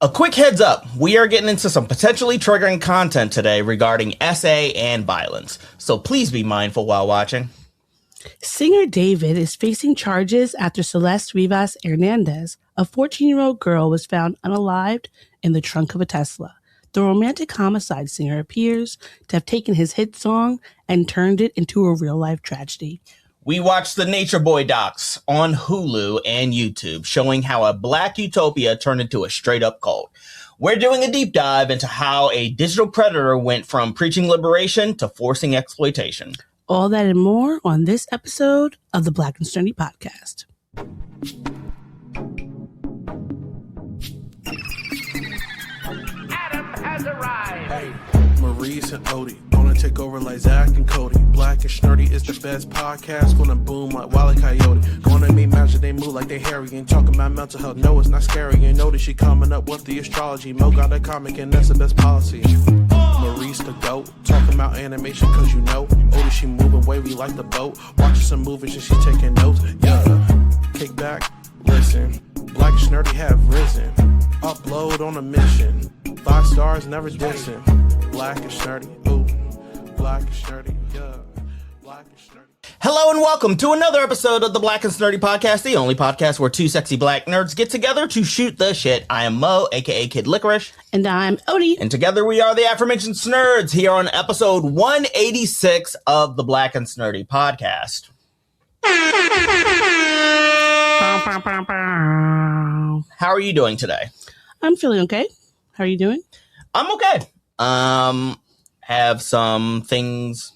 A quick heads up, we are getting into some potentially triggering content today regarding SA and violence, so please be mindful while watching. Singer David is facing charges after Celeste Rivas Hernandez, a 14-year-old girl, was found unalived in the trunk of a Tesla. The romantic homicide singer appears to have taken his hit song and turned it into a real-life tragedy. We watched the Nature Boy docs on Hulu and YouTube showing how a black utopia turned into a straight-up cult. We're doing a deep dive into how a digital predator went from preaching liberation to forcing exploitation. All that and more on this episode of the Black and Sturdy Podcast. Adam has arrived. Hey, Maurice and Odie gonna take over like Zach and Cody. Black and Sturdy is the best podcast. Gonna boom like Wile E. Coyote. Gonna make magic, they move like they hairy. Ain't talking about mental health, no, it's not scary. You know that she coming up with the astrology. Mo got a comic and that's the best policy. Maurice the GOAT, talking about animation cause you know. Odie, she moving wavy like the boat. Watching some movies and she's taking notes. Yeah, kick back, listen. Black and Sturdy have risen. Upload on a mission. 5 stars, never dissing. Black and Sturdy, ooh. Black and Sturdy, yeah. Black and Sturdy. Hello and welcome to another episode of the Black and Sturdy Podcast, the only podcast where two sexy black nerds get together to shoot the shit. I am Mo, aka Kid Licorice. And I'm Odie. And together we are the aforementioned Snurds here on episode 186 of the Black and Sturdy Podcast. How are you doing today? I'm feeling okay. How are you doing? I'm okay. Have some things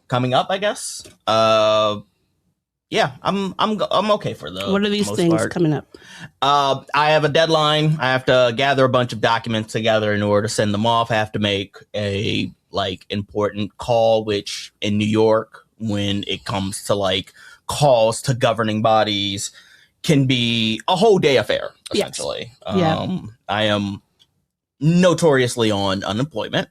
coming up, I guess. Yeah, I'm okay for the What are these things part. coming up? I have a deadline. I have to gather a bunch of documents together in order to send them off. I have to make a important call, which in New York, when it comes to calls to governing bodies, can be a whole day affair, essentially. Yes. I am notoriously on unemployment.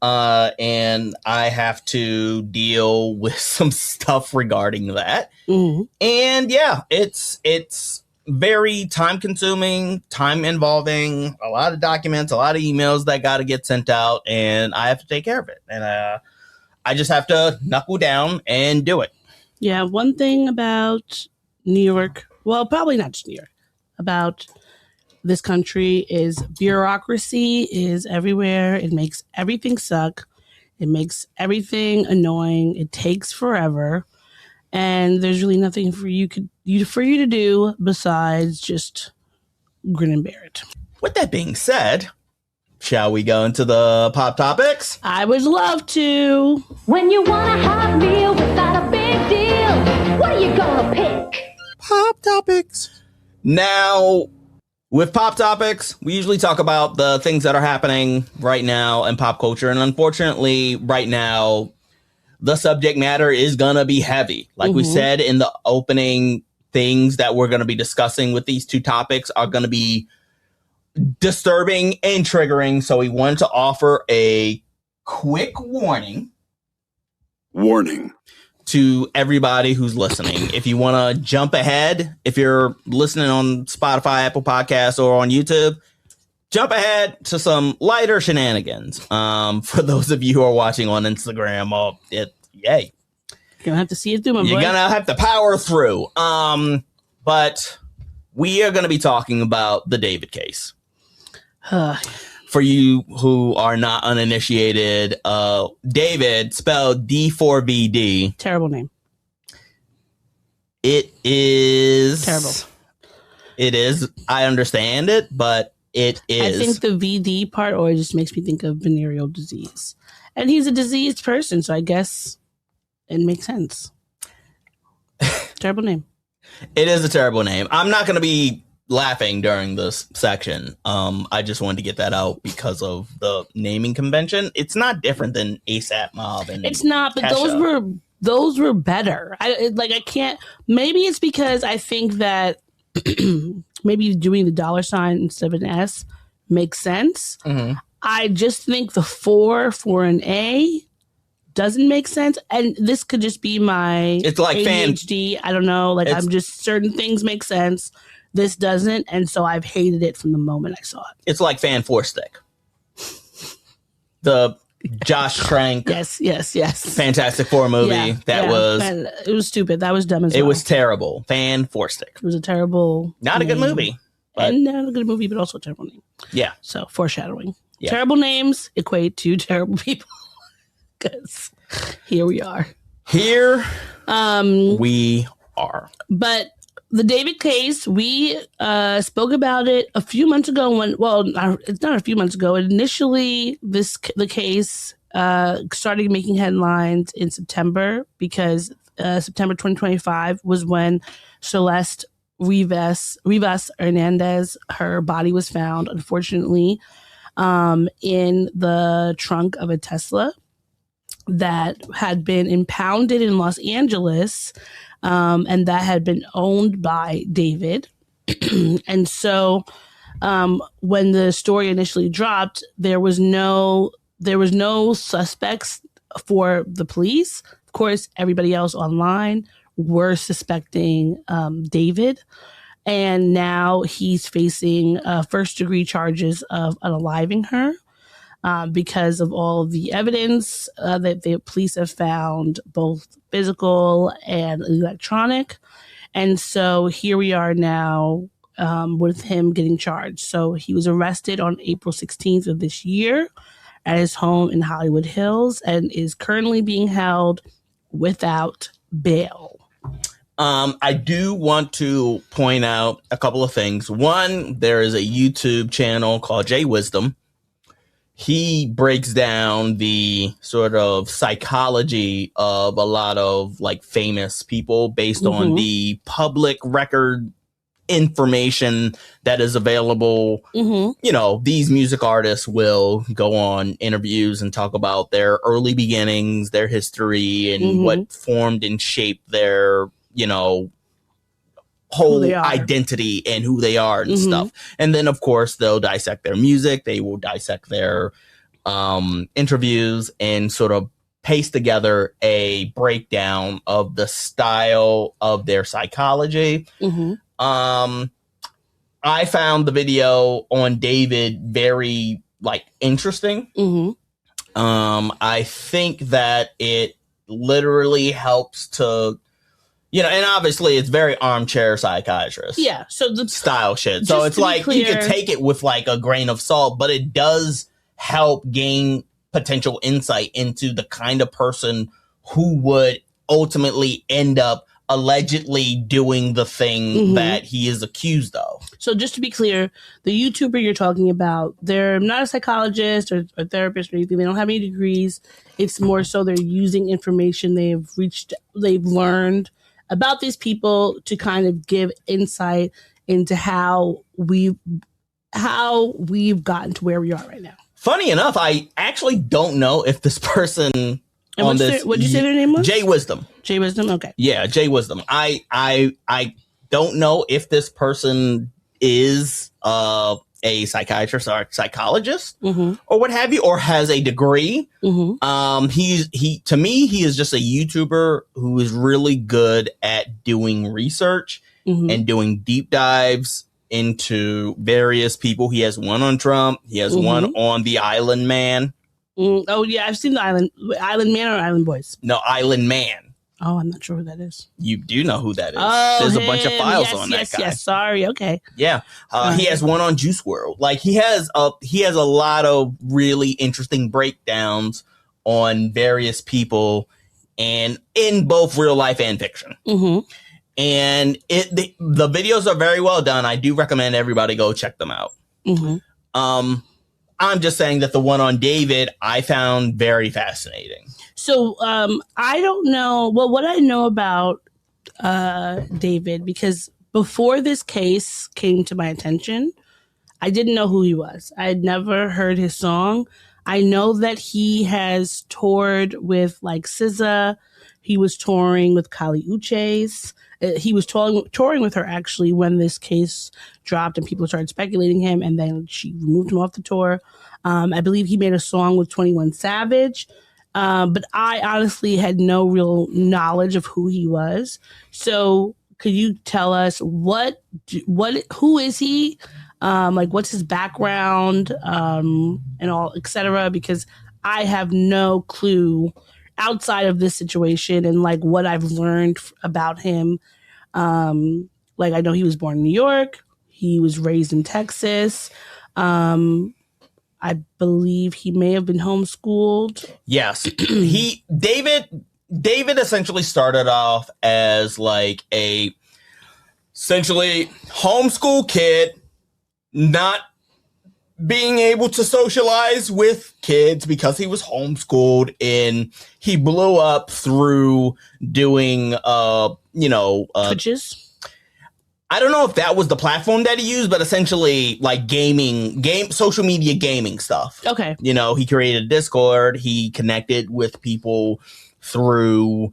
And I have to deal with some stuff regarding that. Mm-hmm. And yeah, it's very time consuming, time involving, a lot of documents, a lot of emails that got to get sent out, and I have to take care of it. And I just have to knuckle down and do it. Yeah, one thing about New York, well, probably not just New York, about this country is bureaucracy is everywhere. It makes everything suck. It makes everything annoying. It takes forever. And there's really nothing for you to do besides just grin and bear it. With that being said, shall we go into the pop topics? I would love to. When you want a hot meal without a big deal, what are you gonna pick? Pop topics. Now, with pop topics, we usually talk about the things that are happening right now in pop culture. And unfortunately, right now, the subject matter is going to be heavy. Like we said in the opening, things that we're going to be discussing with these two topics are going to be disturbing and triggering. So we wanted to offer a quick warning. To everybody who's listening. If you want to jump ahead, if you're listening on Spotify, Apple Podcasts, or on YouTube, jump ahead to some lighter shenanigans. For those of you who are watching on Instagram, yay. You're gonna have to see it through, my boy. You're gonna have to power through. But we are gonna be talking about the David case. For you who are not uninitiated, David, spelled D4VD. Terrible name. It is terrible. It is. I understand it, but it is. I think the VD part always just makes me think of venereal disease. And he's a diseased person, so I guess it makes sense. Terrible name. It is a terrible name. I'm not going to be laughing during this section. I just wanted to get that out because of the naming convention. It's not different than ASAP Mob and it's not, but Kesha. those were better. I can't. Maybe it's because I think that maybe doing the $sign instead of an S makes sense. Mm-hmm. I just think the 4 for an A doesn't make sense, and this could just be my it's like ADHD. I don't know. I'm just certain things make sense. This doesn't, and so I've hated it from the moment I saw it. It's like Fan Four Stick. The Josh Trank. Yes. Fantastic Four movie. It was stupid. That was dumb as well. It was terrible. Fan Four Stick. It was a terrible Not a good name. movie. But, And not a good movie, but also a terrible name. Yeah. So foreshadowing. Yeah. Terrible names equate to terrible people. Because here we are. Here we are. But the David case, we spoke about it a few months ago. It's not a few months ago. Initially, the case started making headlines in September because September 2025 was when Celeste Rivas Hernandez, her body was found, unfortunately, in the trunk of a Tesla that had been impounded in Los Angeles, and that had been owned by David. And so when the story initially dropped, there was no suspects for the police. Of course, everybody else online were suspecting David. And now he's facing first-degree charges of unaliving her. Because of all of the evidence that the police have found, both physical and electronic. And so here we are now with him getting charged. So he was arrested on April 16th of this year at his home in Hollywood Hills and is currently being held without bail. I do want to point out a couple of things. One, there is a YouTube channel called Jay Wisdom. He breaks down the sort of psychology of a lot of like famous people based on the public record information that is available. You know, these music artists will go on interviews and talk about their early beginnings, their history, and what formed and shaped their, you know, whole identity and who they are and stuff. And then, of course, they'll dissect their music. They will dissect their interviews and sort of paste together a breakdown of the style of their psychology. I found the video on David very like interesting. I think that it literally helps to, you know, and obviously it's very armchair psychiatrist. Yeah. So the style shit. So it's like you can take it with like a grain of salt, but it does help gain potential insight into the kind of person who would ultimately end up allegedly doing the thing that he is accused of. So just to be clear, the YouTuber you're talking about, they're not a psychologist or therapist or anything. They don't have any degrees. It's more so they're using information they've learned about these people to kind of give insight into how we've gotten to where we are right now. Funny enough, I actually don't know if this person on this. What did you say their name was? Jay Wisdom. Jay Wisdom. Okay. Yeah, Jay Wisdom. I don't know if this person is a psychiatrist or psychologist or what have you, or has a degree. He to me, he is just a YouTuber who is really good at doing research and doing deep dives into various people. He has one on Trump. He has one on the Island Man. Oh yeah, I've seen the Island Man or Island Boys. No, Island Man. Oh, I'm not sure who that is. You do know who that is. Oh, there's a bunch of files on that guy. Yes, sorry. Okay. Yeah. He has one on Juice WRLD. Like he has a lot of really interesting breakdowns on various people and in both real life and fiction. And the videos are very well done. I do recommend everybody go check them out. I'm just saying that the one on David I found very fascinating. So I don't know. Well, what I know about David, because before this case came to my attention, I didn't know who he was. I had never heard his song. I know that he has toured with like SZA. He was touring with Kali Uchis. He was touring with her actually when this case dropped and people started speculating him, and then she removed him off the tour. I believe he made a song with 21 Savage. But I honestly had no real knowledge of who he was. So could you tell us who is he? Like, what's his background, and all, etc. Because I have no clue outside of this situation and like what I've learned about him. Like, I know he was born in New York. He was raised in Texas. I believe he may have been homeschooled. Yes. David essentially started off as like essentially homeschool kid, not being able to socialize with kids because he was homeschooled, and he blew up through doing Twitches. I don't know if that was the platform that he used, but essentially like social media gaming stuff. Okay. He created a Discord. He connected with people through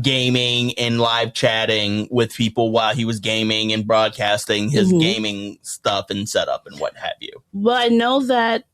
gaming and live chatting with people while he was gaming and broadcasting his gaming stuff and setup and what have you. Well, I know that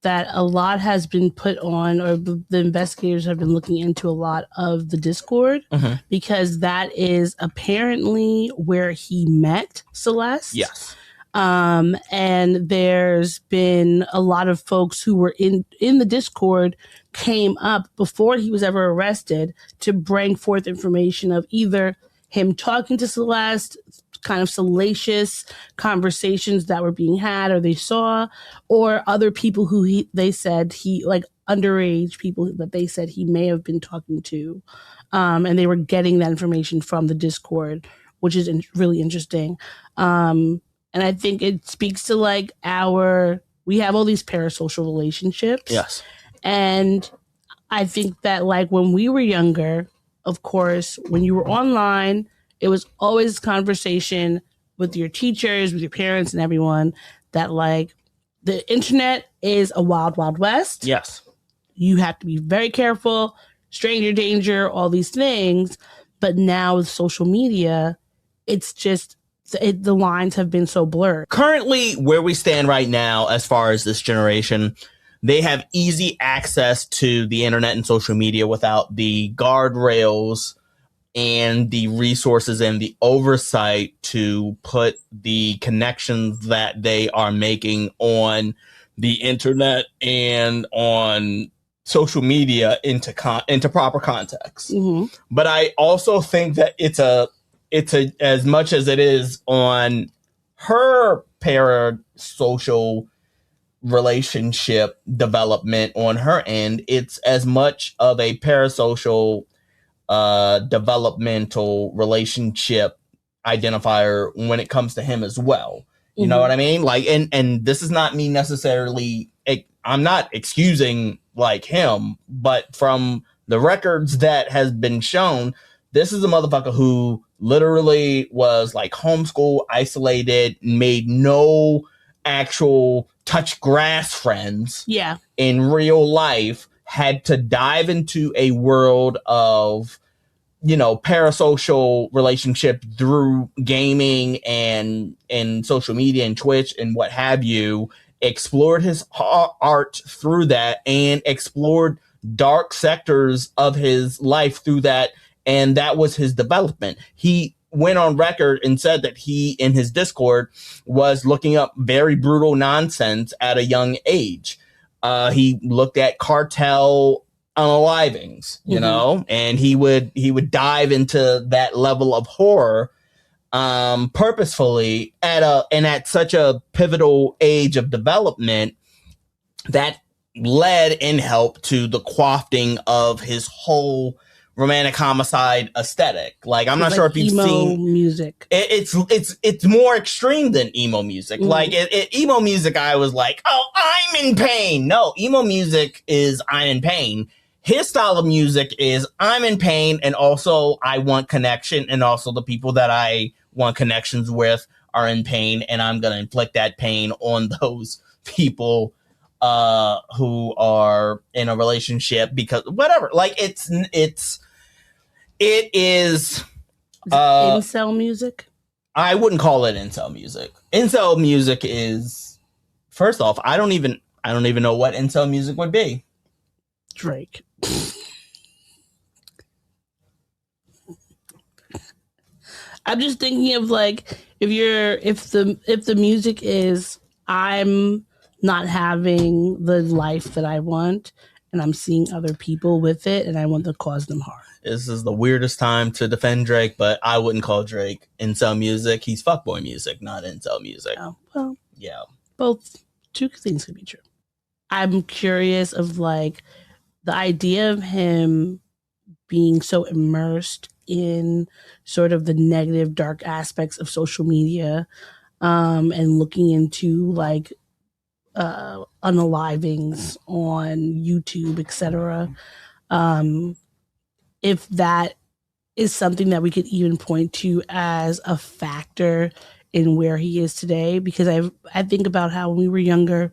that a lot has been put on, or the investigators have been looking into a lot of the Discord, because that is apparently where he met Celeste. Yes. And there's been a lot of folks who were in the Discord came up before he was ever arrested to bring forth information of either him talking to Celeste, kind of salacious conversations that were being had or they saw, or other people who they said he, like underage people that they said he may have been talking to. And they were getting that information from the Discord, which is really interesting. And I think it speaks to like we have all these parasocial relationships. Yes. And I think that like when we were younger, of course, when you were online, it was always conversation with your teachers, with your parents and everyone that like the internet is a wild, wild west. Yes. You have to be very careful, stranger danger, all these things. But now with social media, it's just the lines have been so blurred. Currently, where we stand right now, as far as this generation, they have easy access to the internet and social media without the guardrails and the resources and the oversight to put the connections that they are making on the internet and on social media into proper context. But I also think that it's as much as it is on her parasocial relationship development on her end, it's as much of a parasocial developmental relationship identifier when it comes to him as well. You know what I mean? Like, and this is not me necessarily, I'm not excusing like him, but from the records that has been shown, this is a motherfucker who literally was like homeschool, isolated, made no actual touch grass friends. Yeah. In real life, had to dive into a world of, parasocial relationship through gaming and social media and Twitch and what have you, explored his art through that and explored dark sectors of his life through that. And that was his development. He went on record and said that he, in his Discord, was looking up very brutal nonsense at a young age. He looked at cartel unalivings, and he would dive into that level of horror purposefully at such a pivotal age of development that led and helped to the quaffing of his whole romantic homicide aesthetic. Like, I'm not sure if you've seen music. It's more extreme than emo music. Like emo music, I was like, oh, I'm in pain. No, emo music is I'm in pain. His style of music is I'm in pain, and also I want connection, and also the people that I want connections with are in pain, and I'm gonna inflict that pain on those people who are in a relationship because whatever. Like it is incel music? I wouldn't call it incel music. Incel music is, first off, I don't even know what incel music would be. Drake. I'm just thinking of like if the music is I'm not having the life that I want and I'm seeing other people with it and I want to cause them harm. This is the weirdest time to defend Drake, but I wouldn't call Drake incel music. He's fuckboy music, not incel music. Oh, well, Yeah. both two things could be true. I'm curious of like the idea of him being so immersed in sort of the negative, dark aspects of social media, and looking into like unalivings on YouTube, etc. If that is something that we could even point to as a factor in where he is today, because I think about how when we were younger,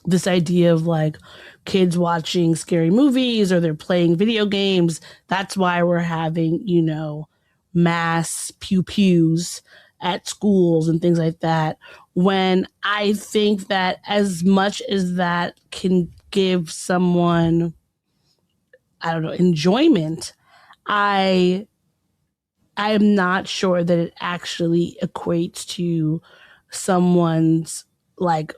this idea of like kids watching scary movies or they're playing video games, that's why we're having, you know, mass pew-pews at schools and things like that. When I think that as much as that can give someone, I don't know, enjoyment, I am not sure that it actually equates to someone's like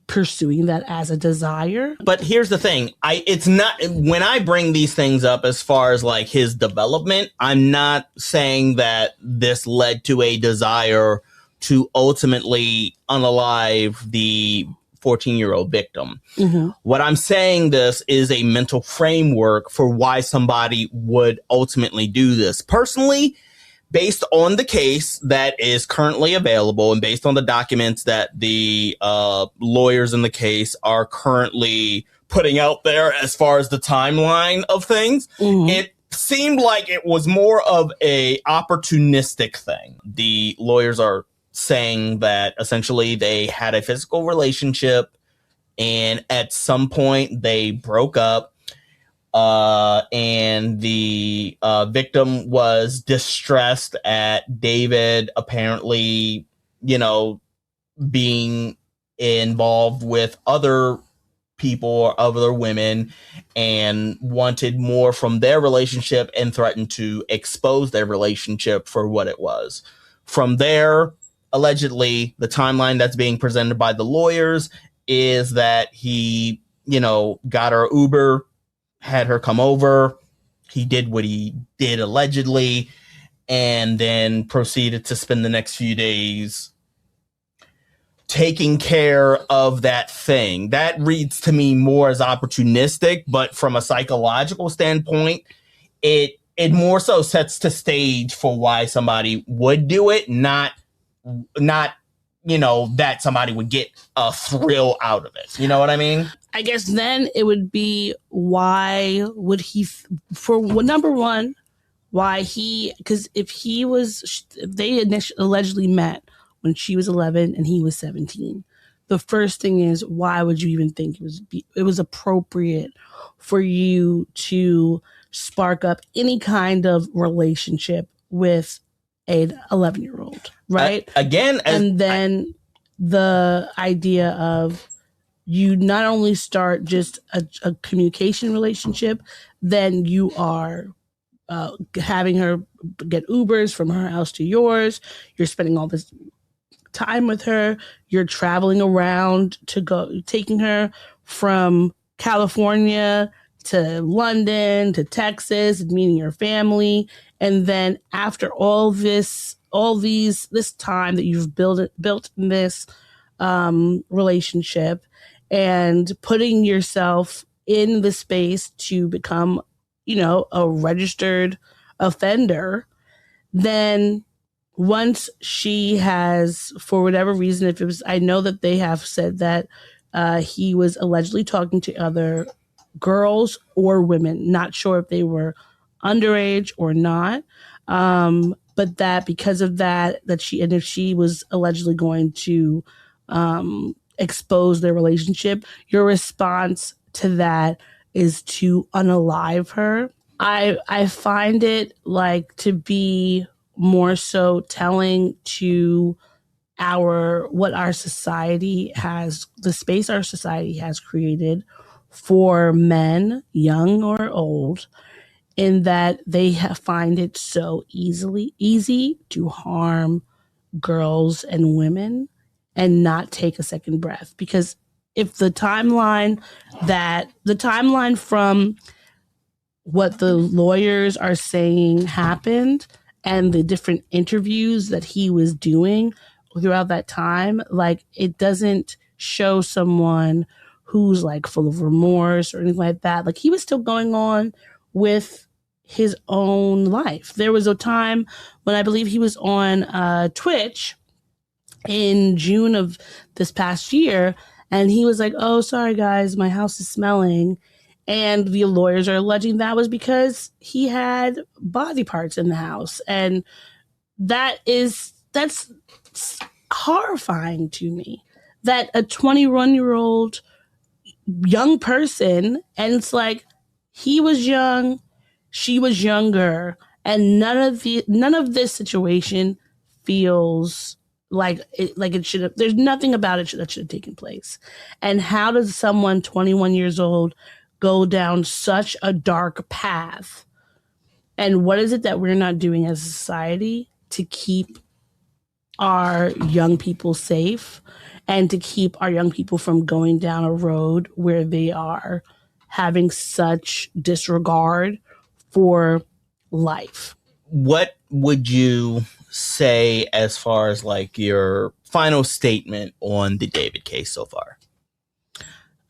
pursuing that as a desire. But here's the thing. It's not when I bring these things up as far as like his development, I'm not saying that this led to a desire to ultimately unalive the 14-year-old victim. Mm-hmm. What I'm saying this is a mental framework for why somebody would ultimately do this. Personally, based on the case that is currently available and based on the documents that the lawyers in the case are currently putting out there as far as the timeline of things, it seemed like it was more of a opportunistic thing. The lawyers are saying that essentially they had a physical relationship and at some point they broke up. And the victim was distressed at David apparently, you know, being involved with other people or other women and wanted more from their relationship and threatened to expose their relationship for what it was. From there, allegedly, the timeline that's being presented by the lawyers is that he, you know, got her Uber, had her come over. He did what he did allegedly, and then proceeded to spend the next few days taking care of that thing. That reads to me more as opportunistic, but from a psychological standpoint, it more so sets the stage for why somebody would do it, not you know, that somebody would get a thrill out of it. You know what I mean? I guess then it would be why would he, number one, because if they allegedly met when she was 11 and he was 17, the first thing is, why would you even think it was appropriate for you to spark up any kind of relationship with an 11-year-old, right? And then the idea of you not only start just a communication relationship, then you are having her get Ubers from her house to yours. You're spending all this time with her. You're traveling around taking her from California to London to Texas and meeting your family. And then after this time that you've built in this relationship and putting yourself in the space to become, you know, a registered offender, then once she has, for whatever reason, I know that they have said that he was allegedly talking to other girls or women, not sure if they were underage or not, but that because of that if she was allegedly going to expose their relationship, your response to that is to unalive her. I find it like to be more so telling to what our society has, the space our society has created for men, young or old, in that they find it so easy to harm girls and women and not take a second breath. Because if the timeline from what the lawyers are saying happened and the different interviews that he was doing throughout that time, like, it doesn't show someone who's like full of remorse or anything like that. Like, he was still going on with his own life. There was a time when I believe he was on Twitch in June of this past year, and he was like, "Oh, sorry guys, my house is smelling." And the lawyers are alleging that was because he had body parts in the house. And that's horrifying to me, that a 21-year-old young person, and it's like, he was young, she was younger, and none of this situation feels like it should have. There's nothing about it that should have taken place. And how does someone 21 years old go down such a dark path? And what is it that we're not doing as a society to keep our young people safe and to keep our young people from going down a road where they are having such disregard for life? What would you say as far as like your final statement on the David case so far?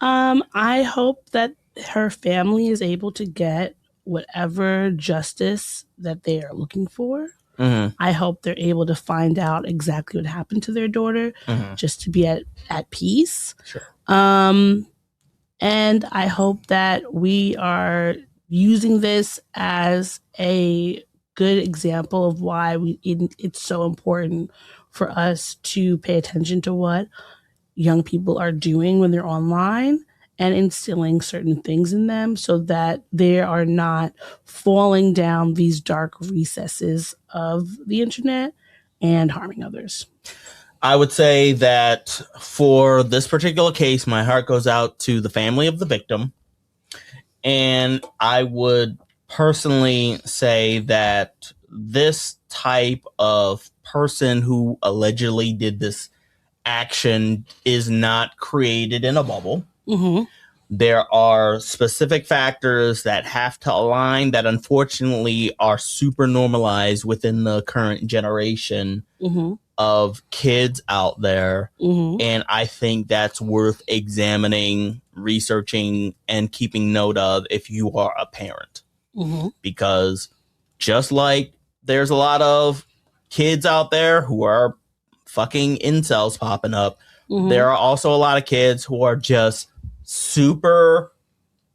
I hope that her family is able to get whatever justice that they are looking for. Mm-hmm. I hope they're able to find out exactly what happened to their daughter, just to be at peace. Sure. And I hope that we are using this as a good example of why it's so important for us to pay attention to what young people are doing when they're online and instilling certain things in them so that they are not falling down these dark recesses of the internet and harming others. I would say that for this particular case, my heart goes out to the family of the victim. And I would personally say that this type of person who allegedly did this action is not created in a bubble. Mm-hmm. There are specific factors that have to align that unfortunately are super normalized within the current generation of kids out there. And I think that's worth examining, researching, and keeping note of if you are a parent. Because just like there's a lot of kids out there who are fucking incels popping up, there are also a lot of kids who are just super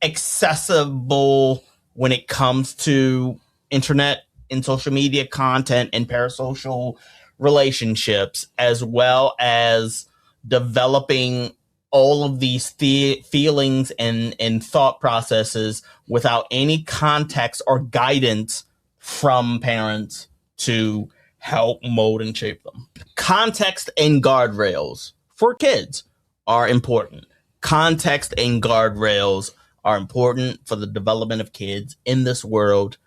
accessible when it comes to internet and social media content and parasocial relationships, as well as developing all of these feelings and thought processes without any context or guidance from parents to help mold and shape them. Context and guardrails for kids are important. Context and guardrails are important for the development of kids in this world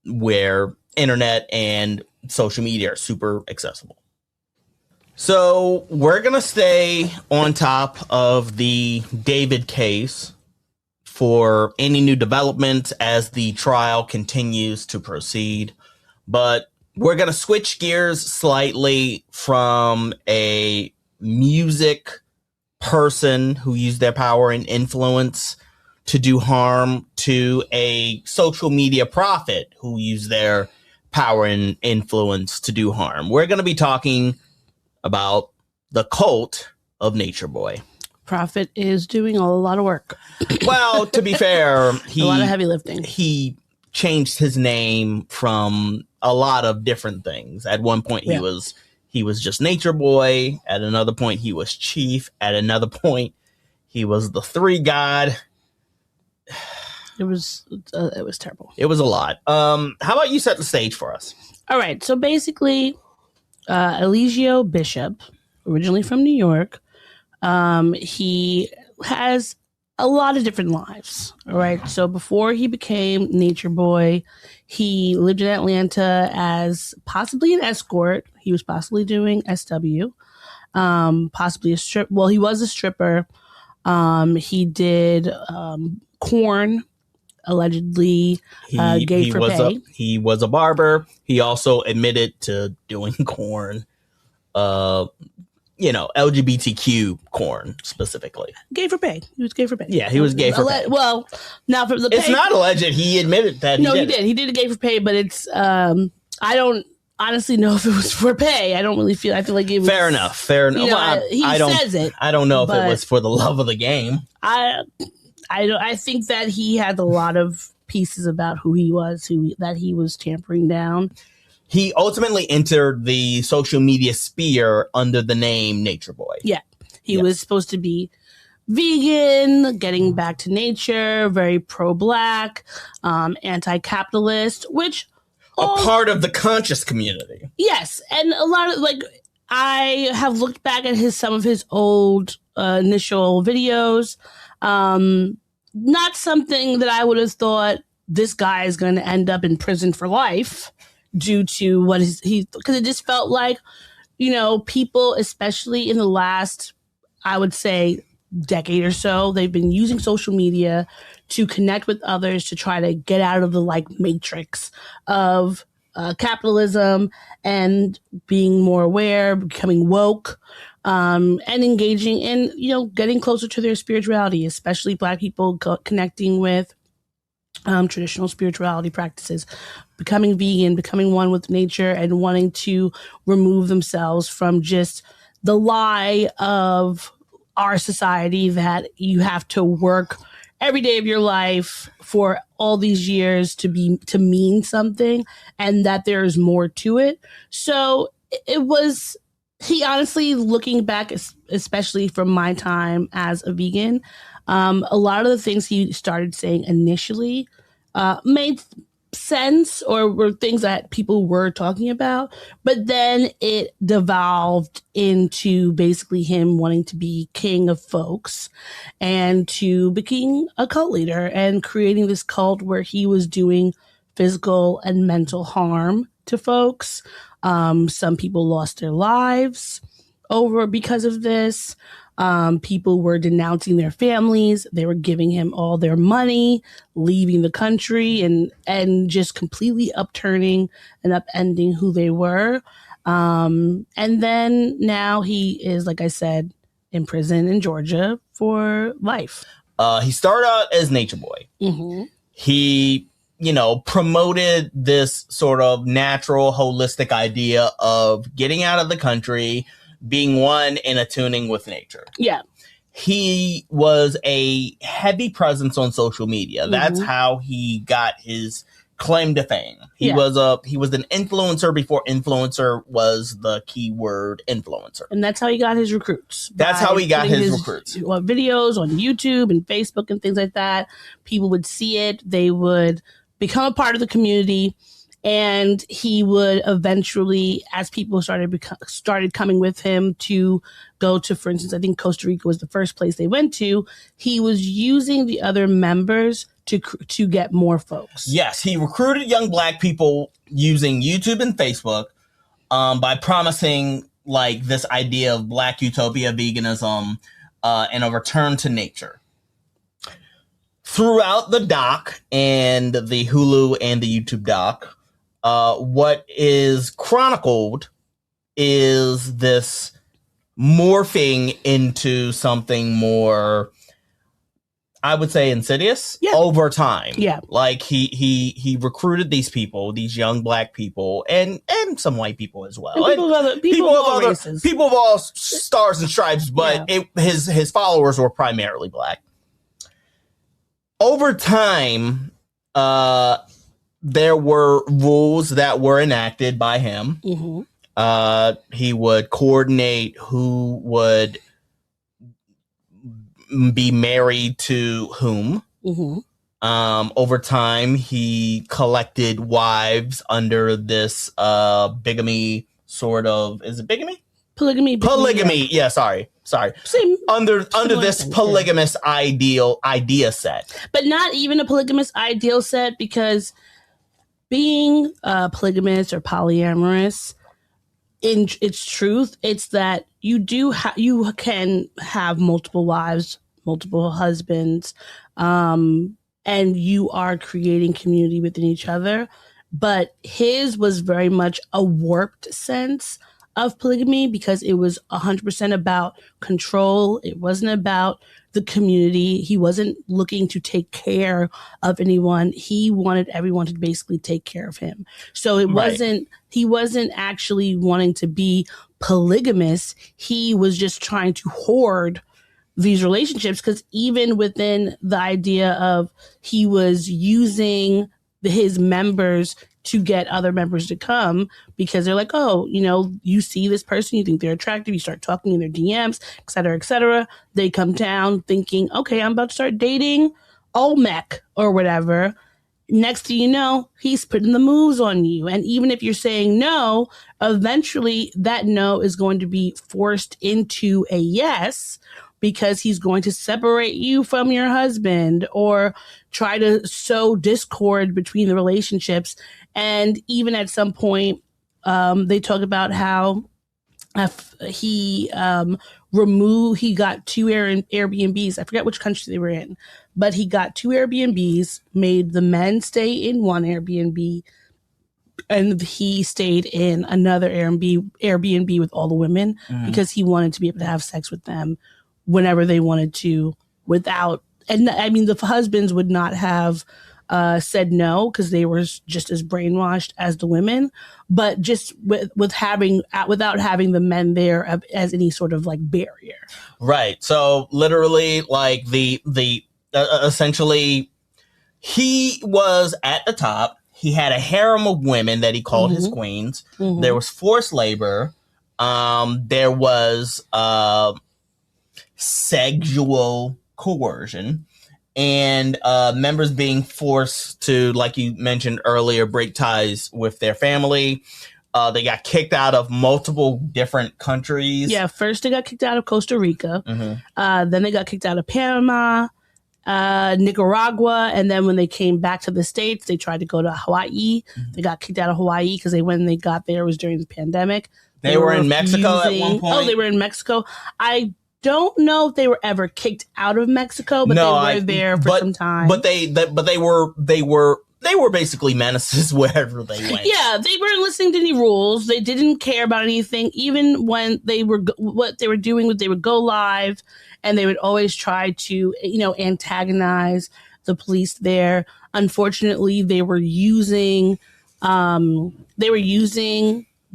where internet and social media are super accessible. So we're going to stay on top of the David case for any new developments as the trial continues to proceed. But we're going to switch gears slightly from a music person who used their power and influence to do harm to a social media prophet who used their power and influence to do harm. We're going to be talking about the cult of Nature Boy. Prophet is doing a lot of work. Well, to be fair, a lot of heavy lifting. He changed his name from a lot of different things. At one point, he was just Nature Boy. At another point, he was Chief. At another point, he was the Three God. It was terrible. It was a lot. How about you set the stage for us? All right. So basically, Eligio Bishop, originally from New York, he has a lot of different lives. All right. So before he became Nature Boy, he lived in Atlanta as possibly an escort. He was possibly doing SW, possibly a strip. Well, he was a stripper. He did corn, allegedly gay for pay. He was a barber. He also admitted to doing corn. LGBTQ corn specifically. Gay for pay. He was gay for pay. Yeah, he was gay for pay. Well, now for the pay, it's not alleged. He admitted that. No, he did. He did a gay for pay, but it's I don't honestly know if it was for pay. I don't really feel. I feel like it was fair enough. He says it. I don't know if it was for the love of the game. I think that he had a lot of pieces about who he was, that he was tampering down. He ultimately entered the social media sphere under the name Nature Boy. Yeah. He was supposed to be vegan, getting back to nature, very pro-black, anti-capitalist, which... A part of the conscious community. Yes. And a lot of, I have looked back at some of his old initial videos. Not something that I would have thought this guy is going to end up in prison for life. Due to what because it just felt like, people, especially in the last, I would say, decade or so, they've been using social media to connect with others to try to get out of the matrix of capitalism and being more aware, becoming woke, and engaging in, getting closer to their spirituality, especially Black people connecting with traditional spirituality practices, becoming vegan, becoming one with nature, and wanting to remove themselves from just the lie of our society that you have to work every day of your life for all these years to mean something, and that there's more to it. So he honestly, looking back, especially from my time as a vegan, a lot of the things he started saying initially made sense, or were things that people were talking about, but then it devolved into basically him wanting to be king of folks and to becoming a cult leader and creating this cult where he was doing physical and mental harm to folks. Some people lost their lives because of this. People were denouncing their families. They were giving him all their money, leaving the country, and just completely upturning and upending who they were. And then now he is, like I said, in prison in Georgia for life. He started out as Nature Boy. Mm-hmm. He, promoted this sort of natural, holistic idea of getting out of the country, being one and attuning with nature. Yeah. He was a heavy presence on social media. Mm-hmm. That's how he got his claim to fame. He was an influencer before influencer was the keyword influencer. And that's how he got his recruits. That's how he got his recruits. Videos on YouTube and Facebook and things like that. People would see it. They would become a part of the community. And he would eventually, as people started coming with him to go to, for instance, I think Costa Rica was the first place they went to. He was using the other members to get more folks. Yes, he recruited young Black people using YouTube and Facebook by promising this idea of Black utopia, veganism, and a return to nature. Throughout the doc and the Hulu and the YouTube doc, what is chronicled is this morphing into something more, I would say, insidious over time. Yeah. He recruited these people, these young Black people, and some white people as well. And people of all stars and stripes, but his followers were primarily Black. Over time, there were rules that were enacted by him. Mm-hmm. He would coordinate who would be married to whom. Mm-hmm. Over time, he collected wives under this bigamy sort of... Is it bigamy? Polygamy. Yeah, sorry. under this things, polygamous idea set. But not even a polygamous ideal set, because being polygamous or polyamorous, in its truth, it's that you can have multiple wives, multiple husbands, and you are creating community within each other. But his was very much a warped sense of polygamy, because it was 100% about control. It wasn't about the community. He wasn't looking to take care of anyone. He wanted everyone to basically take care of him. So he wasn't actually wanting to be polygamous. He was just trying to hoard these relationships, because even within the idea of, he was using his members to get other members to come, because they're like, oh, you see this person, you think they're attractive, you start talking in their DMs, et cetera, et cetera. They come down thinking, okay, I'm about to start dating Olmec or whatever. Next thing you know, he's putting the moves on you. And even if you're saying no, eventually that no is going to be forced into a yes, because he's going to separate you from your husband or try to sow discord between the relationships. And even at some point, they talk about how he got 2 Airbnbs. I forget which country they were in, but he got 2 Airbnbs, made the men stay in one Airbnb, and he stayed in another Airbnb with all the women, because he wanted to be able to have sex with them whenever they wanted to, and I mean, the husbands would not have said no, because they were just as brainwashed as the women, but just without having the men there as any sort of like barrier. Right. So literally, like essentially, he was at the top. He had a harem of women that he called his queens. There was forced labor. There was sexual coercion, and members being forced to, like you mentioned earlier, break ties with their family. They got kicked out of multiple different countries. Yeah, first they got kicked out of Costa Rica. Then they got kicked out of Panama, Nicaragua, and then when they came back to the States, they tried to go to Hawaii. They got kicked out of Hawaii because when they got there, it was during the pandemic. They were in Mexico at one point. Oh, they were in Mexico. I don't know if they were ever kicked out of Mexico, but they were there for some time. But they were basically menaces wherever they went. Yeah, they weren't listening to any rules. They didn't care about anything. Even when what they were doing was they would go live, and they would always try to, antagonize the police there. Unfortunately, they were using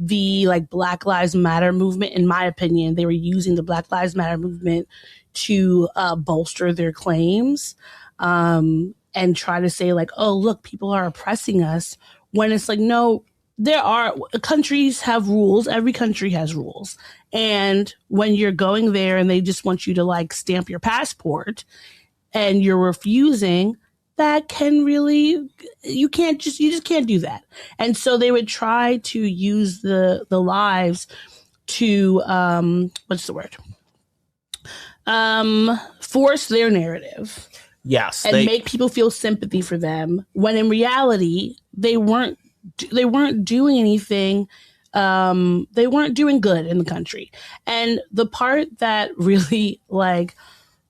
the Black Lives Matter movement. In my opinion, they were using the Black Lives Matter movement to bolster their claims, and try to say oh, look, people are oppressing us, when it's no, countries have rules. Every country has rules. And when you're going there and they just want you to stamp your passport and you're refusing, that can really, you just can't do that. And so they would try to use the lives to, force their narrative. Yes. And make people feel sympathy for them, when in reality, they weren't doing anything. They weren't doing good in the country. And the part that really,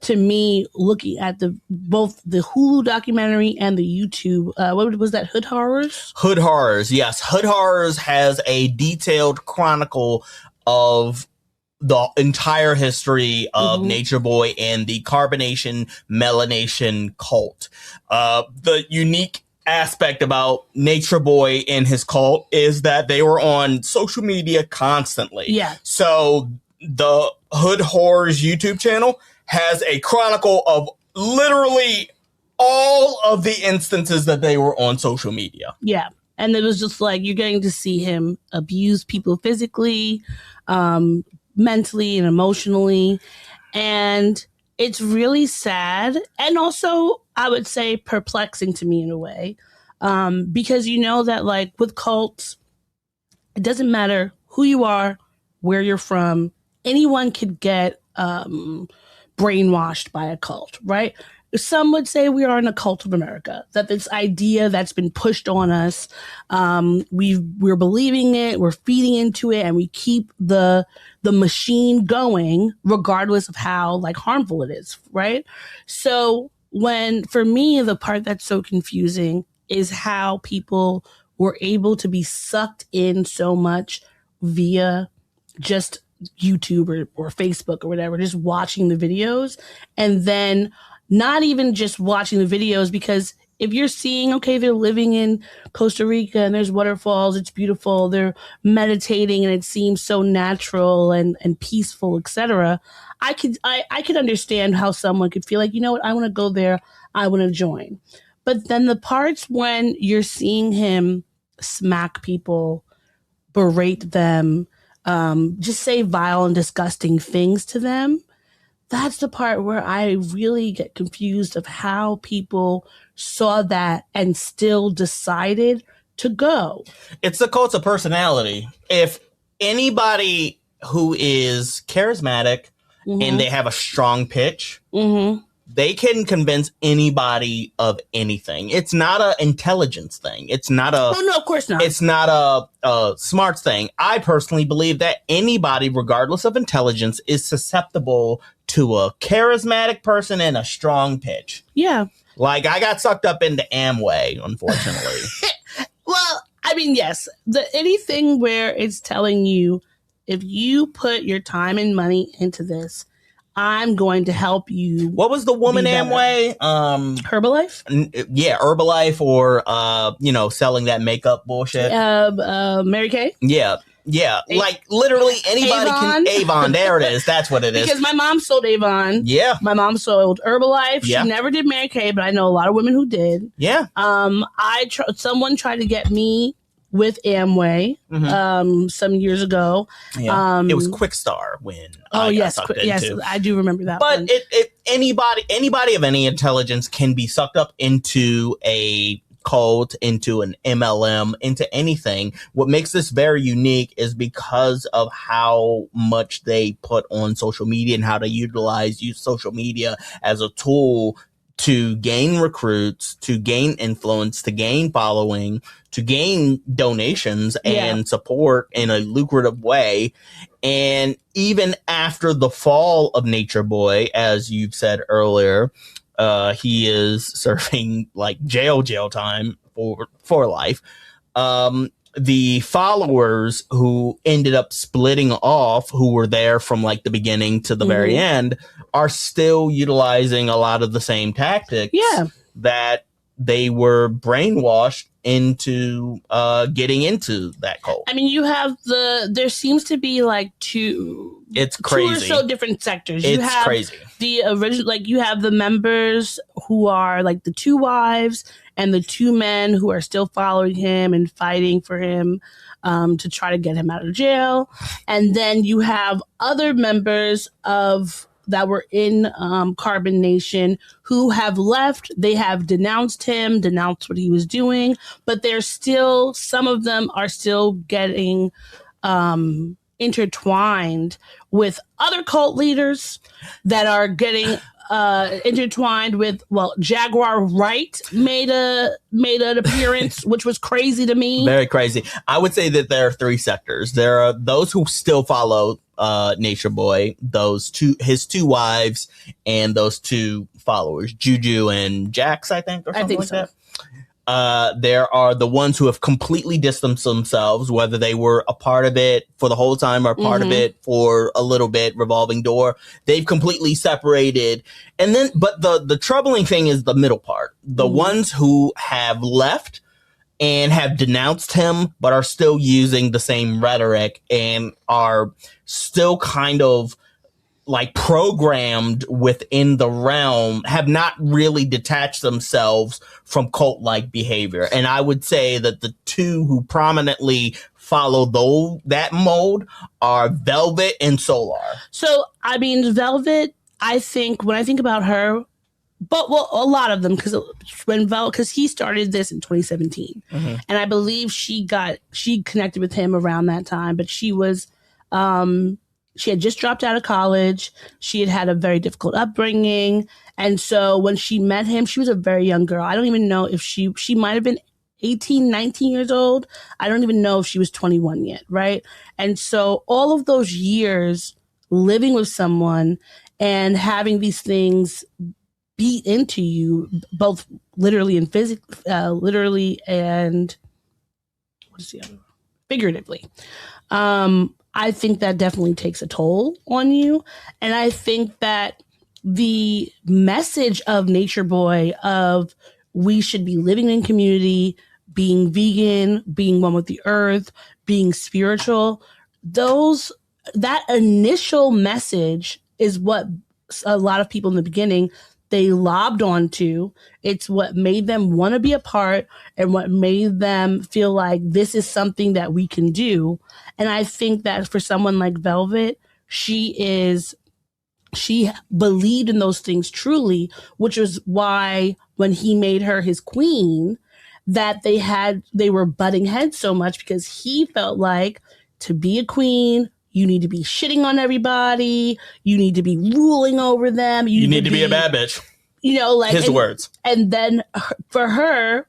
to me, looking at both the Hulu documentary and the YouTube, what was that, Hood Horrors? Hood Horrors, yes. Hood Horrors has a detailed chronicle of the entire history of Nature Boy and the carbonation melanation cult. The unique aspect about Nature Boy and his cult is that they were on social media constantly. Yeah. So the Hood Horrors YouTube channel has a chronicle of literally all of the instances that they were on social media. Yeah. And it was just you're getting to see him abuse people physically, mentally and emotionally. And it's really sad. And also, I would say, perplexing to me in a way. Because that with cults, it doesn't matter who you are, where you're from, anyone could get brainwashed by a cult, right? Some would say we are in a cult of America, that this idea that's been pushed on us, we're believing it, we're feeding into it, and we keep the machine going regardless of how like harmful it is, right? So for me, the part that's so confusing is how people were able to be sucked in so much via just YouTube or Facebook or whatever, just watching the videos, and then not even just watching the videos, because if you're seeing, okay, they're living in Costa Rica and there's waterfalls, it's beautiful, they're meditating and it seems so natural and peaceful, etc. I could understand how someone could feel like, you know what, I want to go there, I want to join. But then the parts when you're seeing him smack people, berate them, just say vile and disgusting things to them, that's the part where I really get confused of how people saw that and still decided to go. It's the cult of personality. If anybody who is charismatic and they have a strong pitch, they can convince anybody of anything. It's not an intelligence thing. It's not a... Oh, no, of course not. It's not a smarts thing. I personally believe that anybody, regardless of intelligence, is susceptible to a charismatic person and a strong pitch. Yeah. Like, I got sucked up into Amway, unfortunately. Well, I mean, yes. Anything where it's telling you, if you put your time and money into this, I'm going to help you. What was the woman Amway? Herbalife? Yeah, Herbalife, or selling that makeup bullshit. Mary Kay? Yeah. Yeah, like literally anybody Avon? can. Avon, there it is. That's what it is. Because my mom sold Avon. Yeah. My mom sold Herbalife. Yeah. She never did Mary Kay, but I know a lot of women who did. Yeah. Someone tried to get me with Amway some years ago. Yeah. It was Quickstar when I got sucked into. Yes, I do remember that. But one. anybody of any intelligence can be sucked up into a cult, into an MLM, into anything. What makes this very unique is because of how much they put on social media and how they use social media as a tool to gain recruits, to gain influence, to gain following, to gain donations and support in a lucrative way. And even after the fall of Nature Boy, as you've said earlier, he is serving like jail time for life. The followers who ended up splitting off, who were there from like the beginning to the very end, are still utilizing a lot of the same tactics that they were brainwashed into getting into that cult. I mean, you have there seems to be like two or so different sectors. You have crazy. The original, like you have the members who are like the two wives and the two men who are still following him and fighting for him to try to get him out of jail. And then you have other members that were in Carbon Nation who have left. They have denounced him, denounced what he was doing, but some of them are still getting intertwined with other cult leaders that are getting intertwined with, Jaguar Wright made an appearance, which was crazy to me. Very crazy. I would say that there are three sectors. There are those who still follow Nature Boy, his two wives, and those two followers, Juju and Jax, I think, or something like that. There are the ones who have completely distanced themselves, whether they were a part of it for the whole time or part of it for a little bit, revolving door. They've completely separated. And then, but the troubling thing is the middle part. The ones who have left and have denounced him, but are still using the same rhetoric and are still kind of like programmed within the realm, have not really detached themselves from cult-like behavior. And I would say that the two who prominently follow that mold are Velvet and Solar. So, I mean, Velvet, I think, when I think about her, a lot of them, because he started this in 2017, and I believe she connected with him around that time, but she was she had just dropped out of college. She had had a very difficult upbringing. And so when she met him, she was a very young girl. I don't even know if she might have been 18, 19 years old. I don't even know if she was 21 yet, right? And so all of those years living with someone and having these things beat into you, both literally and literally and what is the other one? Figuratively. I think that definitely takes a toll on you. And I think that the message of Nature Boy of we should be living in community, being vegan, being one with the earth, being spiritual, that initial message is what a lot of people in the beginning, they lobbed onto. It's what made them want to be a part and what made them feel like this is something that we can do. And I think that for someone like Velvet, she believed in those things truly, which was why when he made her his queen, that they were butting heads so much, because he felt like to be a queen, you need to be shitting on everybody. You need to be ruling over them. You need to be a bad bitch. You know, like his words. And then for her,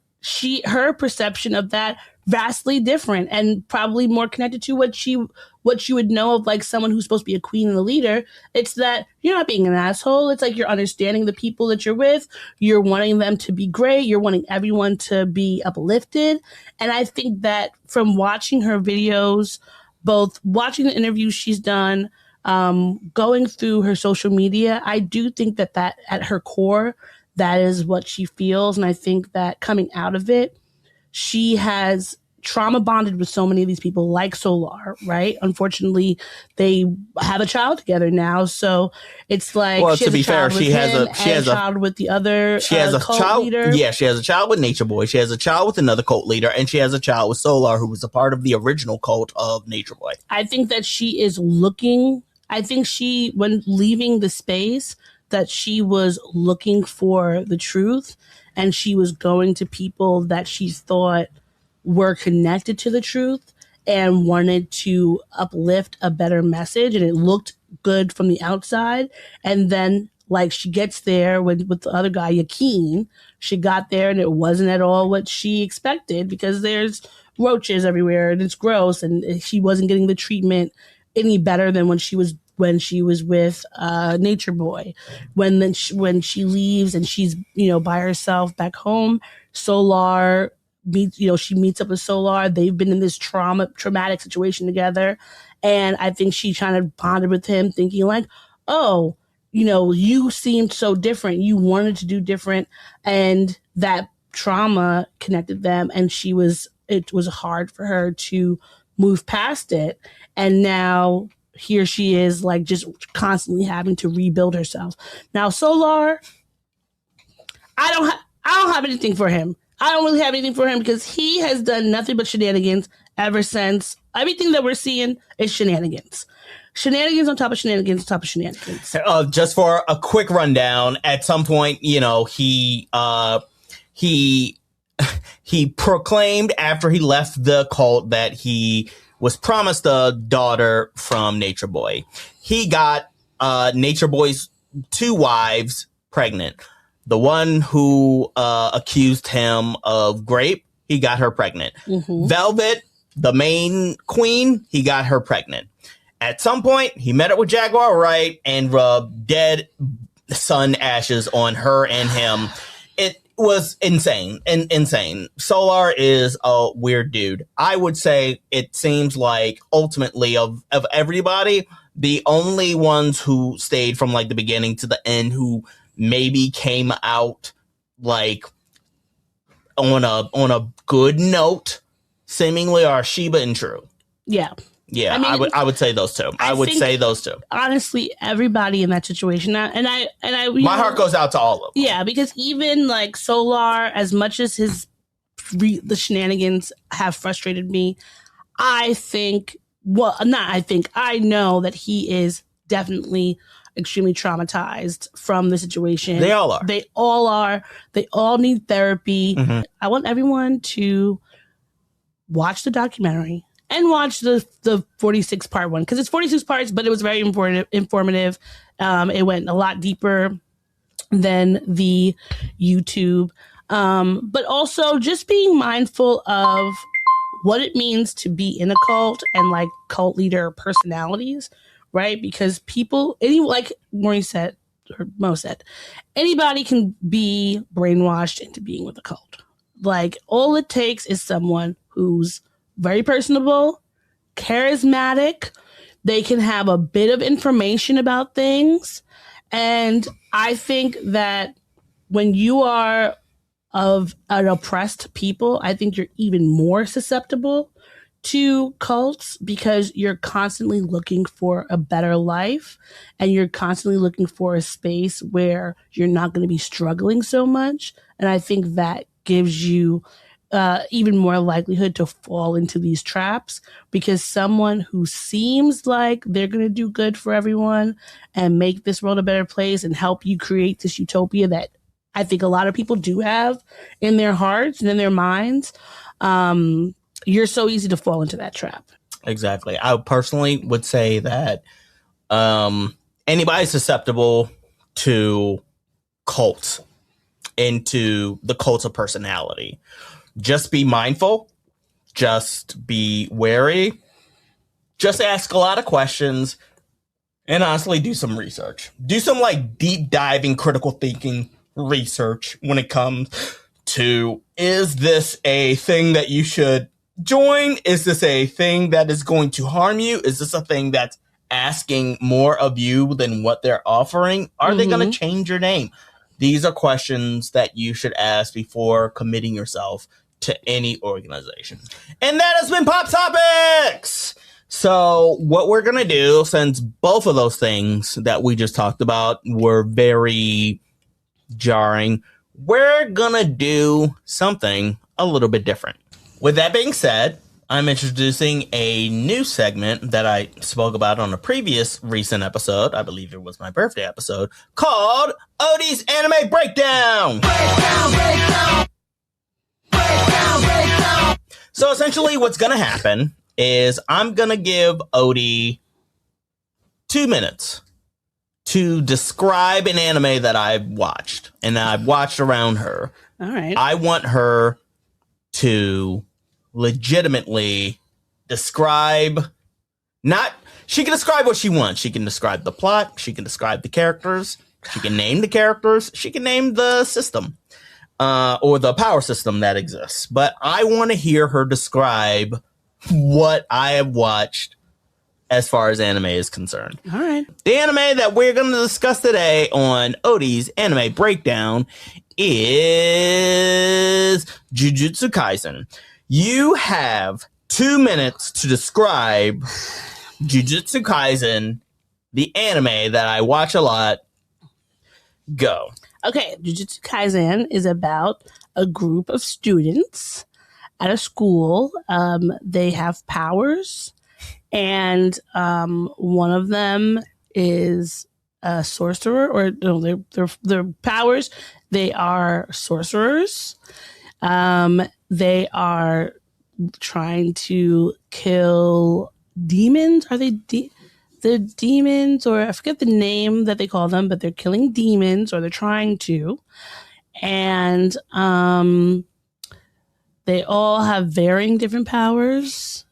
her perception of that vastly different and probably more connected to what you would know of like someone who's supposed to be a queen and a leader. It's that you're not being an asshole. It's like you're understanding the people that you're with. You're wanting them to be great. You're wanting everyone to be uplifted. And I think that from watching her videos, both watching the interviews she's done, going through her social media, I do think that at her core, that is what she feels. And I think that coming out of it, she has trauma bonded with so many of these people like Solar, right? Unfortunately, they have a child together now. So it's like, well, to be fair, she has a child with the other cult leader. Yeah, she has a child with Nature Boy. She has a child with another cult leader, and she has a child with Solar, who was a part of the original cult of Nature Boy. I think that she is looking. I think when leaving the space, that she was looking for the truth, and she was going to people that she thought were connected to the truth and wanted to uplift a better message, and it looked good from the outside. And then like she gets there with the other guy, Yakin, she got there and it wasn't at all what she expected, because there's roaches everywhere and it's gross, and she wasn't getting the treatment any better than when she was with Nature Boy. When she leaves and she's by herself back home, Solar she meets up with Solar. They've been in this traumatic situation together. And I think she kind of bonded with him, thinking like, oh, you seemed so different. You wanted to do different. And that trauma connected them. And it was hard for her to move past it. And now here she is, like, just constantly having to rebuild herself. Now, Solar, I don't have anything for him. I don't really have anything for him, because he has done nothing but shenanigans ever since. Everything that we're seeing is shenanigans. Shenanigans on top of shenanigans on top of shenanigans. Just for a quick rundown, at some point, he proclaimed after he left the cult that he was promised a daughter from Nature Boy. He got Nature Boy's 2 wives pregnant. The one who accused him of rape, he got her pregnant. Mm-hmm. Velvet, the main queen, he got her pregnant. At some point, he met up with Jaguar Wright and rubbed dead sun ashes on her and him. It was insane. Insane. Solar is a weird dude. I would say it seems like ultimately of everybody, the only ones who stayed from like the beginning to the end, who maybe came out like on a good note, seemingly, are Sheba and True. Yeah. Yeah, I would say those two. I would say those two. Honestly, everybody in that situation, and I my heart goes out to all of them. Yeah, because even like Solar, as much as the shenanigans have frustrated me, I know that he is definitely extremely traumatized from the situation. They all are. They all are. They all need therapy. Mm-hmm. I want everyone to watch the documentary and watch the 46 part one, because it's 46 parts, but it was very informative. It went a lot deeper than the YouTube. But also just being mindful of what it means to be in a cult and like cult leader personalities, right? Because people, like Maureen said, or Mo said, anybody can be brainwashed into being with a cult. Like, all it takes is someone who's very personable, charismatic. They can have a bit of information about things. And I think that when you are of an oppressed people, I think you're even more susceptible to cults, because you're constantly looking for a better life and you're constantly looking for a space where you're not going to be struggling so much. And I think that gives you even more likelihood to fall into these traps, because someone who seems like they're going to do good for everyone and make this world a better place and help you create this utopia that I think a lot of people do have in their hearts and in their minds, you're so easy to fall into that trap. Exactly. I personally would say that anybody's susceptible to cults, into the cult of personality. Just be mindful. Just be wary. Just ask a lot of questions. And honestly, do some research. Do some like deep diving, critical thinking research when it comes to, is this a thing that you should join? Is this a thing that is going to harm you? Is this a thing that's asking more of you than what they're offering? Are they going to change your name? These are questions that you should ask before committing yourself to any organization. And that has been Pop Topics! So what we're going to do, since both of those things that we just talked about were very jarring, we're going to do something a little bit different. With that being said, I'm introducing a new segment that I spoke about on a previous recent episode. I believe it was my birthday episode, called Odie's Anime Breakdown. Breakdown. So essentially what's going to happen is I'm going to give Odie 2 minutes to describe an anime that I've watched and that I've watched around her. All right. I want her to legitimately describe, she can describe what she wants. She can describe the plot. She can describe the characters. She can name the characters. She can name the system, or the power system that exists. But I want to hear her describe what I have watched as far as anime is concerned. All right. The anime that we're going to discuss today on Odie's Anime Breakdown is Jujutsu Kaisen. You have 2 minutes to describe Jujutsu Kaisen, the anime that I watch a lot. Go. Okay, Jujutsu Kaisen is about a group of students at a school. They have powers, and one of them is a sorcerer, or no, their powers. They are sorcerers. They are trying to kill demons. Are they the demons, or I forget the name that they call them, but they're killing demons, or they're trying to. And they all have varying different powers.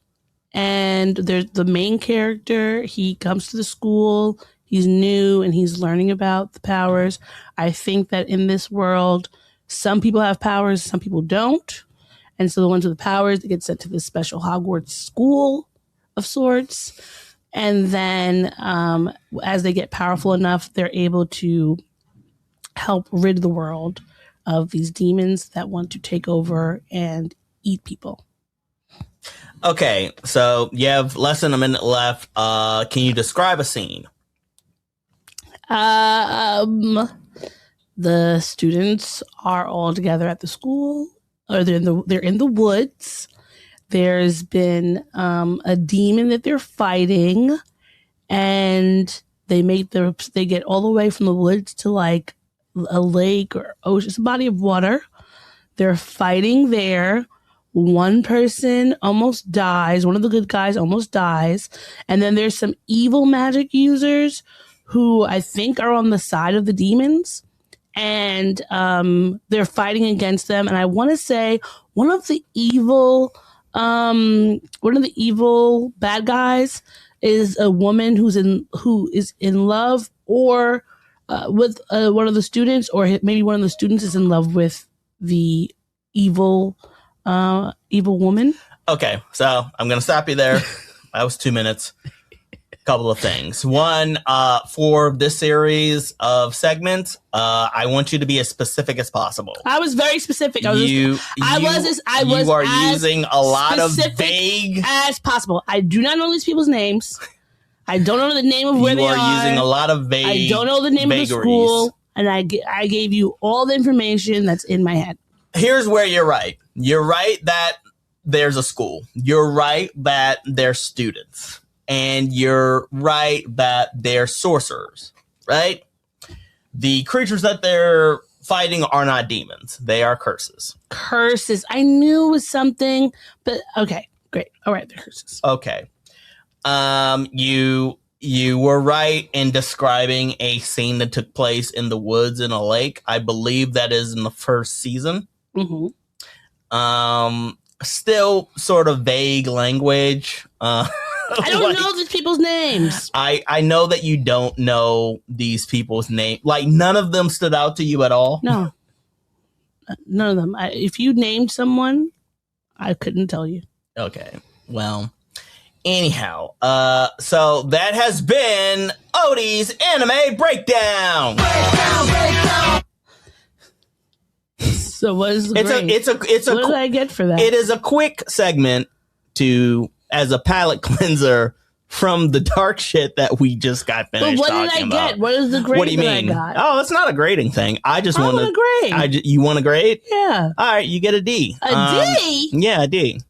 And there's the main character. He comes to the school. He's new and he's learning about the powers. I think that in this world, some people have powers, some people don't. And so the ones with the powers, they get sent to this special Hogwarts school of sorts. And then as they get powerful enough, they're able to help rid the world of these demons that want to take over and eat people. Okay, so you have less than a minute left. Can you describe a scene? The students are all together at the school, or they're in the woods. There's been a demon that they're fighting, and they get all the way from the woods to like a lake or ocean, it's a body of water. They're fighting there one person almost dies. One of the good guys almost dies. And then there's some evil magic users who I think are on the side of the demons. And they're fighting against them. And I want to say one of the evil bad guys is a woman who is in love or with one of the students, or maybe one of the students is in love with the evil woman. Okay, so I'm gonna stop you there. That was 2 minutes. Couple of things. One, for this series of segments, I want you to be as specific as possible. I was very specific. You are using a lot of vague as possible. I do not know these people's names. I don't know the name of where they are. You are using a lot of vague. I don't know the name of the school, and I gave you all the information that's in my head. Here's where you're right. You're right that there's a school. You're right that they're students. And you're right that they're sorcerers, right? The creatures that they're fighting are not demons. They are curses. Curses. I knew it was something, but okay, great. All right, they're curses. Okay. You were right in describing a scene that took place in the woods in a lake. I believe that is in the first season. Mm-hmm. Still sort of vague language. I don't know these people's names. I know that you don't know these people's name. Like, none of them stood out to you at all? No. None of them. If you named someone, I couldn't tell you. Okay. Well, anyhow, so that has been Odie's Anime Breakdown. Breakdown. So what is what did I get for that? It is a quick segment as a palate cleanser from the dark shit that we just got finished talking about. But what did I get? What is the grade? What do you mean? I got? Oh, it's not a grading thing. I want a grade. You want a grade? Yeah. All right, you get a D. D? Yeah, a D.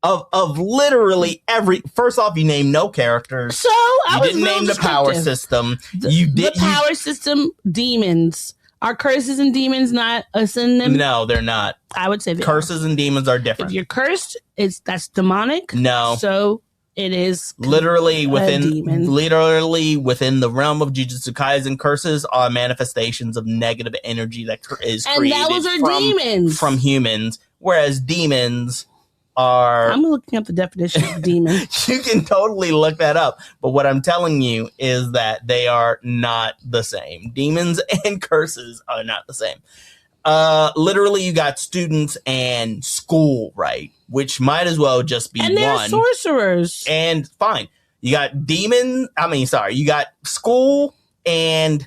Of literally every. First off, you named no characters. So you didn't name the power system. The power system, demons. Are curses and demons not a synonym? No, they're not. I would say curses and demons are different. If you're cursed, that's demonic. No. So it is literally within the realm of Jujutsu Kaisen. Curses are manifestations of negative energy that is created demons from humans, whereas demons are. I'm looking up the definition of demon. You can totally look that up, but what I'm telling you is that they are not the same. Demons and curses are not the same. Literally, you got students and school, right? Which might as well just be and they're sorcerers. And fine, you got you got school and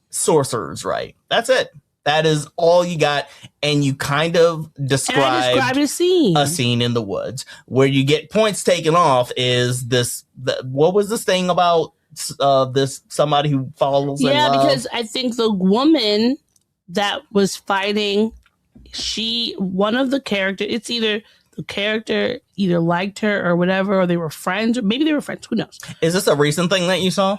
sorcerers, right? That's it. That is all you got, and you kind of described a scene in the woods where you get points taken off. Is this what was this thing about? This somebody who falls in love? Yeah, because I think the woman that was fighting, one of the characters. It's either the character either liked her or whatever, or they were friends, or maybe they were friends. Who knows? Is this a recent thing that you saw?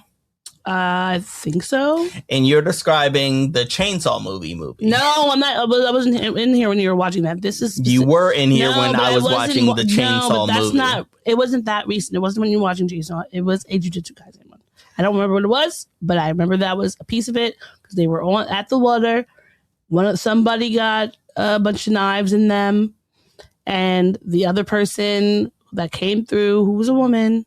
I think so. And you're describing the Chainsaw movie. No, I'm not. I wasn't in here when you were watching that. You were in here when I was watching the Chainsaw movie. It wasn't that recent. It wasn't when you were watching Chainsaw. It was a Jujutsu Kaisen one. I don't remember what it was, but I remember that was a piece of it because they were at the water. Somebody got a bunch of knives in them, and the other person that came through, who was a woman,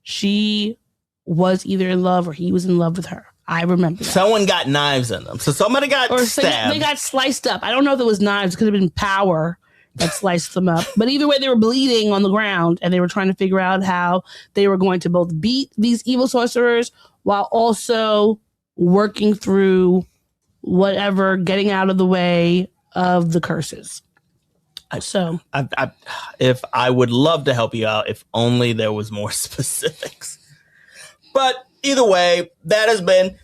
she was either in love or he was in love with her. I remember that. Someone got knives in them. So somebody got stabbed. They got sliced up. I don't know if it was knives. It could have been power that sliced them up. But either way, they were bleeding on the ground, and they were trying to figure out how they were going to both beat these evil sorcerers while also working through getting out of the way of the curses. If I would love to help you out, if only there was more specifics. But either way, that has been...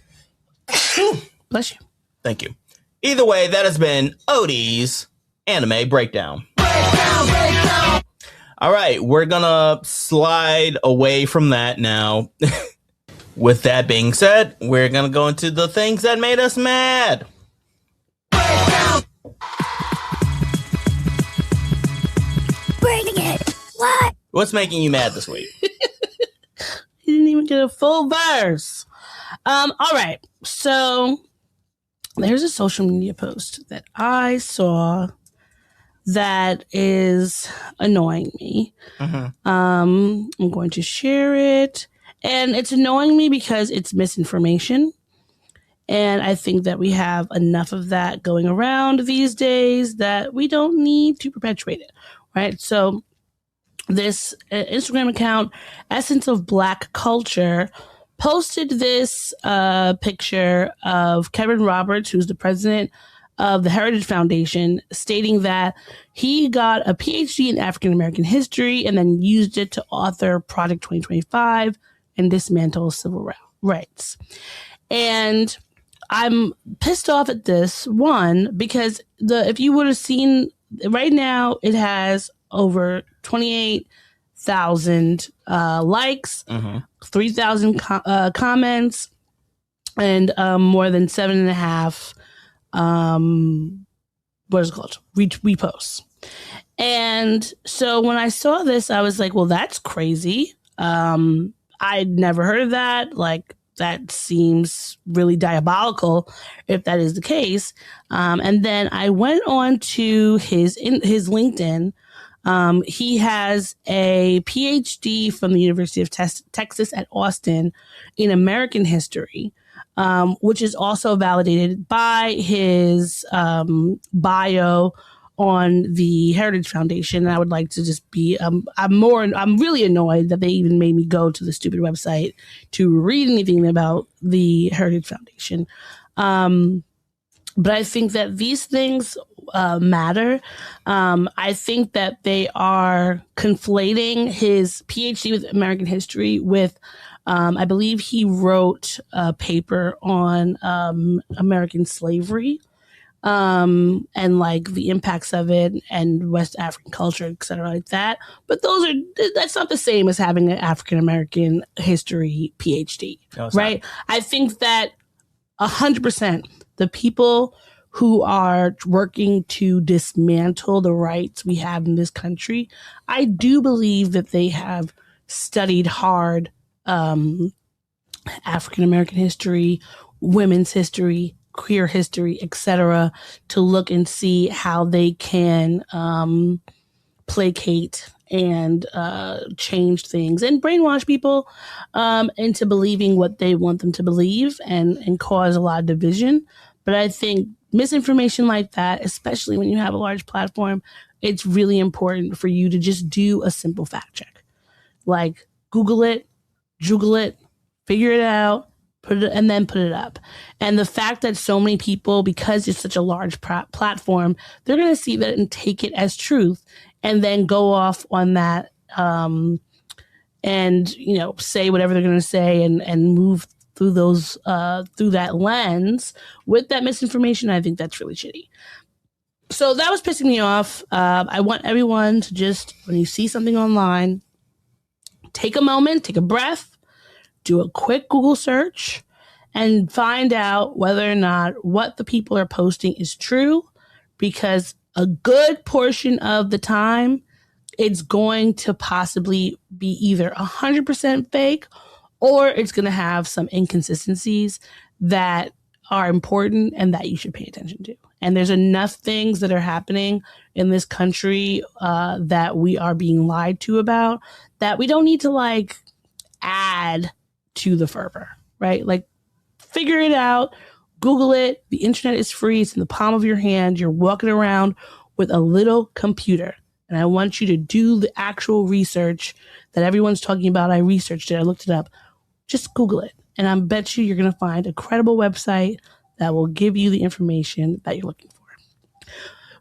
Bless you. Thank you. Either way, that has been Odie's Anime Breakdown. Breakdown. All right, we're going to slide away from that now. With that being said, we're going to go into the things that made us mad. Breakdown. What's making you mad this week? He didn't even get a full verse. All right. So there's a social media post that I saw that is annoying me. I'm going to share it. And it's annoying me because it's misinformation. And I think that we have enough of that going around these days that we don't need to perpetuate it, right? So this Instagram account, Essence of Black Culture, posted this picture of Kevin Roberts, who's the president of the Heritage Foundation, stating that he got a PhD in African American history and then used it to author Project 2025 and dismantle civil rights. And I'm pissed off at this one because if you would have seen right now, it has over 28,000 likes, 3,000 comments, and more than 7.5 what is it called? Reposts. And so when I saw this, I was like, well, that's crazy. I'd never heard of that. Like, that seems really diabolical if that is the case. And then I went on to his LinkedIn. He has a PhD from the University of Texas at Austin in American history, which is also validated by his bio on the Heritage Foundation. And I would like to just be, I'm really annoyed that they even made me go to the stupid website to read anything about the Heritage Foundation. But I think that these things matter. I think that they are conflating his PhD with American history with, I believe he wrote a paper on American slavery. And like the impacts of it and West African culture, et cetera, like that. But that's not the same as having an African American history PhD, right? I think that 100% the people who are working to dismantle the rights we have in this country, I do believe that they have studied hard African American history, women's history, queer history, etc., to look and see how they can placate and change things and brainwash people into believing what they want them to believe and cause a lot of division. But I think misinformation like that, especially when you have a large platform, it's really important for you to just do a simple fact check. Like Google it, Joogle it, figure it out, and then put it up. And the fact that so many people, because it's such a large platform, they're going to see that and take it as truth and then go off on that and, say whatever they're going to say and move through through that lens with that misinformation. I think that's really shitty. So that was pissing me off. I want everyone to just, when you see something online, take a moment, take a breath, do a quick Google search and find out whether or not what the people are posting is true, because a good portion of the time it's going to possibly be either 100% fake or it's going to have some inconsistencies that are important and that you should pay attention to. And there's enough things that are happening in this country that we are being lied to about that we don't need to add to the fervor, right? Figure it out, Google it. The internet is free. It's in the palm of your hand. You're walking around with a little computer. And I want you to do the actual research that everyone's talking about. I researched it. I looked it up. Just Google it. And I bet you're going to find a credible website that will give you the information that you're looking for.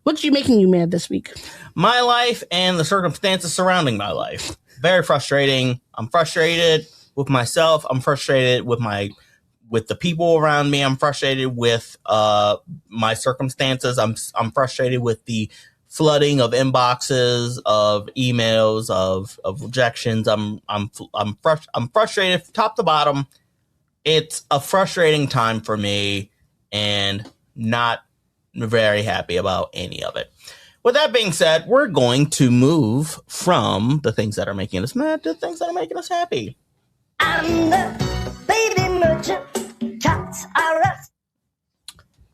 What's making you mad this week? My life and the circumstances surrounding my life. Very frustrating. I'm frustrated with myself. I'm frustrated with the people around me. I'm frustrated with my circumstances. I'm frustrated with the flooding of inboxes, of emails, of rejections. I'm frustrated from top to bottom. It's a frustrating time for me and not very happy about any of it. with that being said, we're going to move from the things that are making us mad to things that are making us happy. I'm the baby merchant. Cats are us.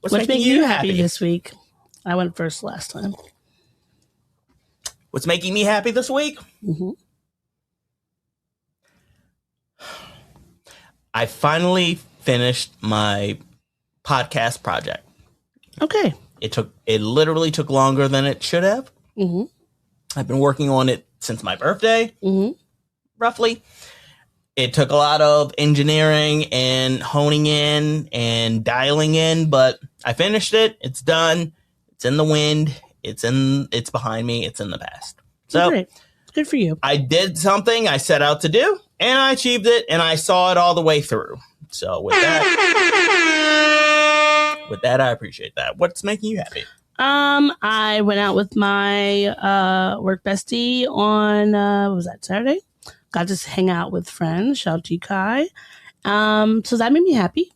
What's making you happy this week? I went first last time. What's making me happy this week? Mm-hmm. I finally finished my podcast project. Okay. It literally took longer than it should have. Mm-hmm. I've been working on it since my birthday, roughly. It took a lot of engineering and honing in and dialing in, but I finished it. It's done. It's in the wind. It's behind me. It's in the past. So great. Good for you. I did something I set out to do, and I achieved it, and I saw it all the way through. So with that, I appreciate that. What's making you happy? I went out with my work bestie on what was that, Saturday? Got to hang out with friends. Shout out to you, Kai. So that made me happy.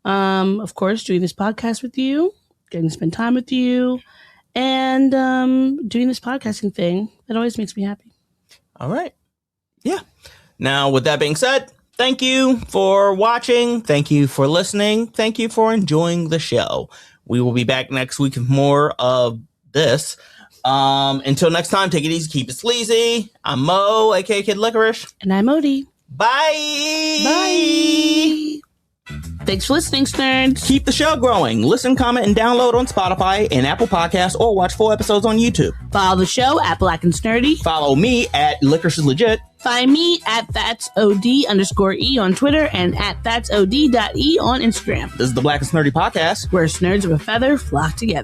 Of course, doing this podcast with you, getting to spend time with you, and doing this podcasting thing, that always makes me happy. All right. Yeah. Now, with that being said, thank you for watching. Thank you for listening. Thank you for enjoying the show. We will be back next week with more of this. Until next time, take it easy, keep it sleazy. I'm Mo, aka Kid Licorice. And I'm Odie. Bye. Bye. Thanks for listening, nerds. Keep the show growing. Listen, comment, and download on Spotify and Apple Podcasts, or watch full episodes on YouTube. Follow the show at Black and Snurdy. Follow me at Licorice is Legit. Find me at That'sOD_E on Twitter and at That'sOD.E on Instagram. This is the Black and Snurdy Podcast, where nerds of a feather flock together.